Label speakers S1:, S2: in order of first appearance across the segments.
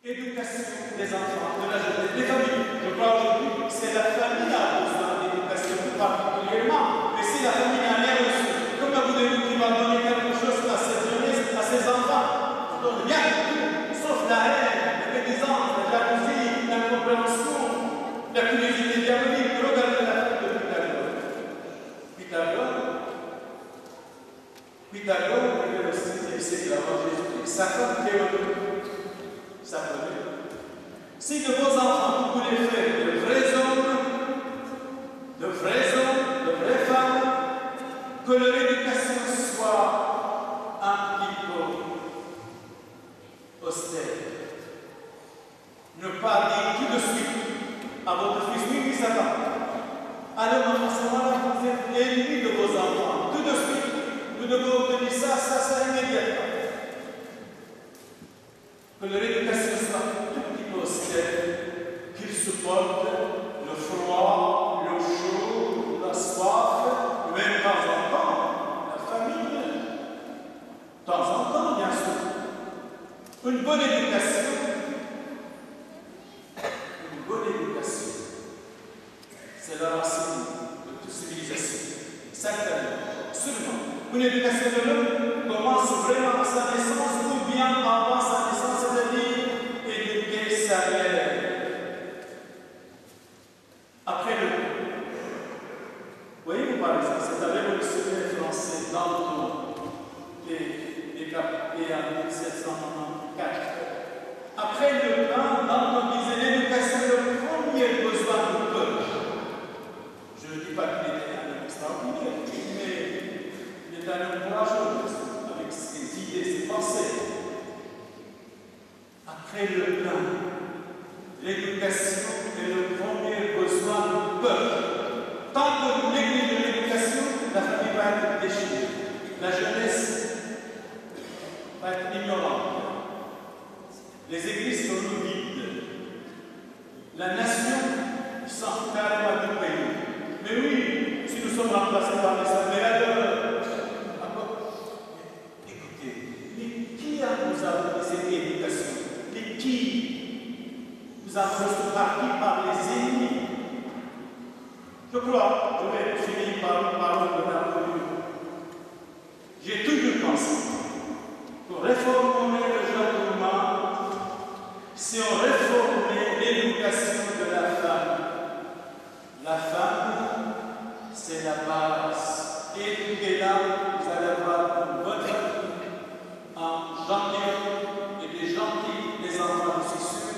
S1: Éducation des enfants, de la jeunesse, des familles. Je crois aujourd'hui que c'est la famille qui a besoin d'éducation tout particulièrement. Mais si la famille n'a rien reçu, comment voulez-vous qu'il va donner quelque chose à cette jeunesse, à ses enfants? On donne rien du tout, sauf la haine, la médisance, la jalousie, l'incompréhension, la curiosité diabolique. Regardez la fille de Pythagore, il est au 6e siècle avant Jésus-Christ. Sa femme Théodore. Ça peut dire. Si de vos enfants vous voulez faire de vrais hommes, de vraies femmes, que leur éducation soit un petit peu austère. Ne pas dire tout de suite à votre fils, oui, ça va. Alors, à ce moment-là, vous êtes ennemi de vos enfants. Tout de suite, vous devez obtenir ça immédiatement. Que leur éducation soit tout petit peu austère, qu'ils supportent le froid, le chaud, la soif, même de temps en temps, la famine. De temps en temps, bien sûr. Une bonne éducation, c'est la racine de toute civilisation. Certainement, seulement. Une éducation de l'homme commence vraiment à sa naissance ou bien avant sa naissance, c'est-à-dire éduquer sa mère. Après le. Voyez-vous par exemple, c'est un révolutionnaire français Danton qui est décapité en 1794. Après le temps, Danton disait l'éducation est le premier besoin du peuple. Je ne dis pas qu'il était un homme extraordinaire, mais il est un homme courageux avec ses idées, ses pensées. Après le plan, l'éducation est le premier besoin du peuple. Tant que nous négligeons l'éducation, la famille va être déchirée. La jeunesse va être ignorante. Les églises sont vides. La nation s'en carrément du pays. Mais oui, si nous sommes remplacés par les hommes, mais alors, écoutez, mais qui nous a donné cette éducation? Mais qui nous a reçu par qui? Par les ennemis. Je crois, je vais finir par une parole de Napoléon. J'ai toujours pensé pour réformer le gouvernement, si on réformait l'éducation de la femme, c'est la base. Éduquez-la, vous allez avoir une bonne famille, un gentil et des gentils, des enfants, je suis sûr,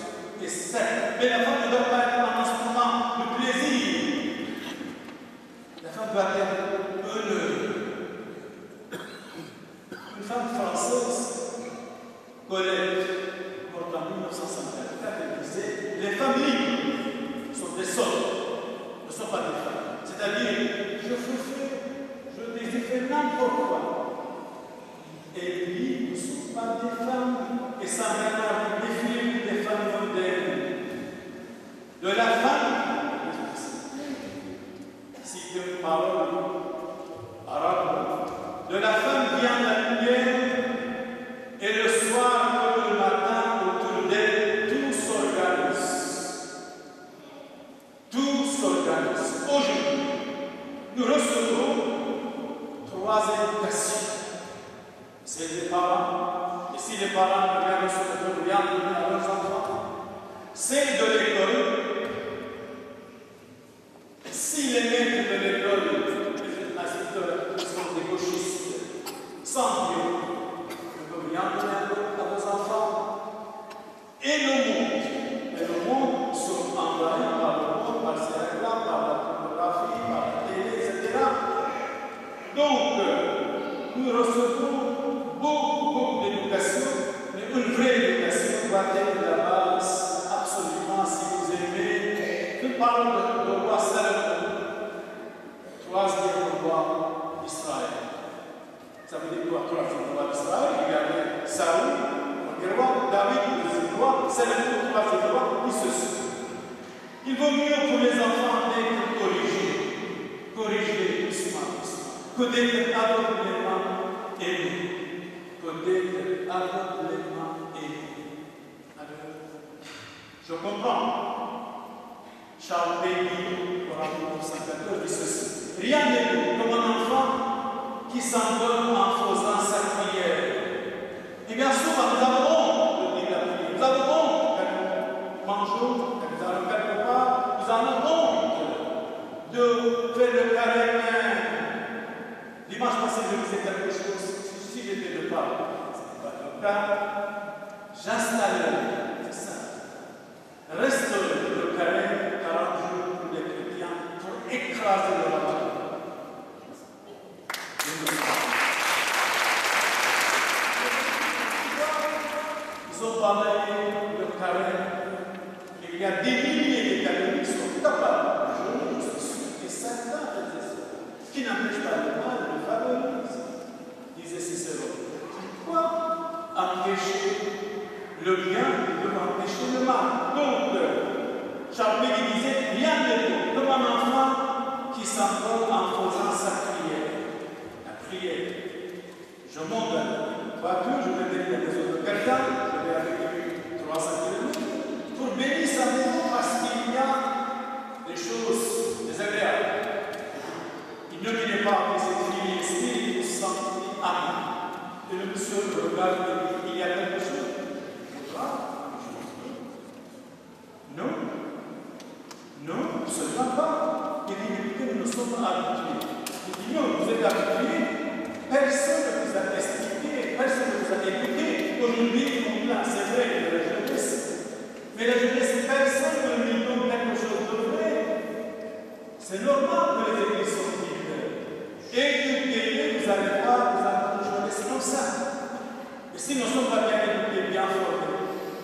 S1: et c'est. Mais la femme ne doit pas être un instrument de plaisir. La femme doit être heureuse. Une femme française, Colette, morte en 1954, elle disait les femmes libres sont des sottes, ne sont pas des femmes. C'est-à-dire, je désire faire n'importe quoi. Et lui, ne sont pas des femmes, et ça mène des films des femmes modernes. De la femme, si une parole arabe, de la femme vient la lumière, et le soir comme le matin, autour d'elle, tout s'organise. Tout s'organise. Aujourd'hui, nous recevons 3 éducations. C'est les parents, et si les parents ne viennent recevoir rien à leurs enfants, celle de l'école. Si les maîtres de l'école, les instituteurs sont des gauchistes, sans Dieu, ne peuvent rien donner à vos enfants. Et le monde sont envahis par le monde, par ces règles-là, par la pornographie, par la télé, etc. Donc, nous recevons beaucoup d'éducation, mais une vraie éducation doit être la base, absolument, si vous aimez. Je parle de roi Salomon, 3e roi d'Israël. Ça veut dire quoi, 3e roi d'Israël? Regardez, Saoul, le roi, David, le 2e roi, Salomon, le 3e roi, il se suit. Il vaut mieux pour les enfants d'être corrigés doucement, que d'être aveuglément aimés. Alors, Je comprends. Charles Péguy, pour 1954, dit ceci. Rien n'est beau comme un enfant qui s'endort en faisant sa prière. Et bien souvent, nous avons honte de dire la prière. Nous avons honte quand nous mangeons, quand nous allons quelque part. Nous avons honte de faire le carême. Dimanche passé, je disais quelque chose. Si j'étais le pape, ce n'est pas le cas. J'installerai, c'est ça, restaurer le carême 40 jours pour les chrétiens pour écraser le rabbin. Ils ont parlé de carême. Il y a des milliers de catholiques qui sont capables de jeûner, je suis sûr, et certains ce qui n'empêche pas le mal de favoriser, disait Cicéron. Pourquoi empêcher le bien de empêcher le mal? Donc, Charles Péguy disait, rien de tout, comme un enfant qui s'endort en faisant sa prière. La prière. Je monte la voiture, je vais venir à la maison de quelqu'un, je vais avec lui 300 km, pour bénir sa maison parce qu'il y a des choses désagréables. Il ne venait pas avec cette fille ici, il se sentit amis. Et le monsieur me regarde et dit, il y a quelque chose. Non, non, absolument pas. Il dit, écoutez, nous sommes habitués. Il dit, non, vous êtes habitués. Personne ne vous a expliqué, personne ne vous a éduqué. Aujourd'hui, on là, c'est vrai, de la jeunesse. Mais la jeunesse, personne ne lui donne quelque chose de vrai. C'est normal que les églises sont vides. Éduquez-les, vous allez voir, vous avez une jeunesse comme ça. Et si nous sommes pas bien éduqués, bien formés,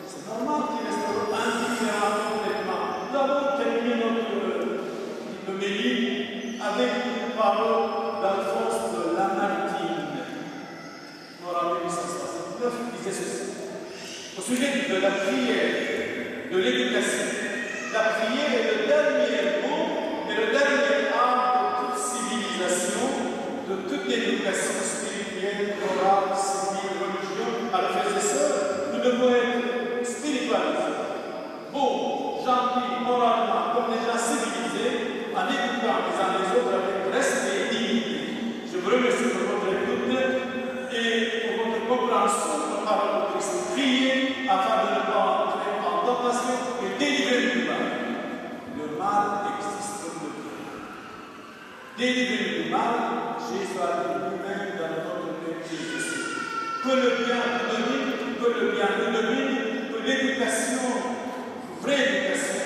S1: c'est normal qu'ils resteront indifférents complètement. Nous avons terminé notre menu avec une parole d'Alphonse de Lamartine. En 1869, il disait ceci. Au sujet de la prière, de l'éducation, la prière est le dernier mot et le dernier art de toute civilisation, de toute éducation spirituelle, morale, civile, religion. Alors, frères et sœurs, nous devons être spiritualisés, beaux, gentils, moralement, comme des gens civilisés, en écoutant les uns les autres avec respect et dignité. Je vous remercie pour votre écoute et pour votre compréhension de la parole de Christ. Priez afin de ne pas entrer en tentation et délivrer du mal. Le mal existe comme le bien. Délivrer du mal, Jésus a dit lui-même dans notre Père. Que le bien nous domine, que le bien nous domine, que l'éducation, vraie éducation,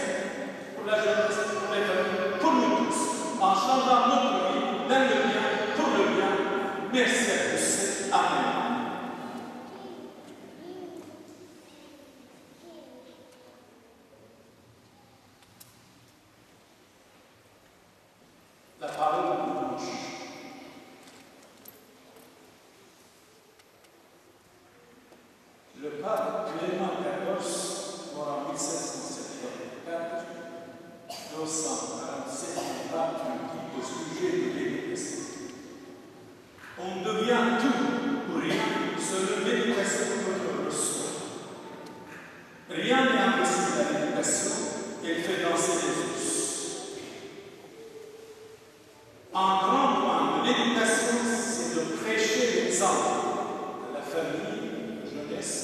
S1: pour la jeunesse, pour les familles, pour nous tous, en changeant notre vie dans le bien, pour le bien. Merci à tous. Amen. La parole de dimanche. Le pape Clément XIV, mort en 1774, 247 pape dit au sujet de l'éducation. On devient tout ou rien selon l'éducation que l'on reçoit. Rien n'est impossible à l'éducation, elle fait danser les os. Un grand point de l'éducation, c'est de prêcher l'exemple de la famille, de la jeunesse.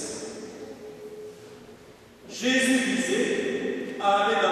S1: Jésus disait, allez dans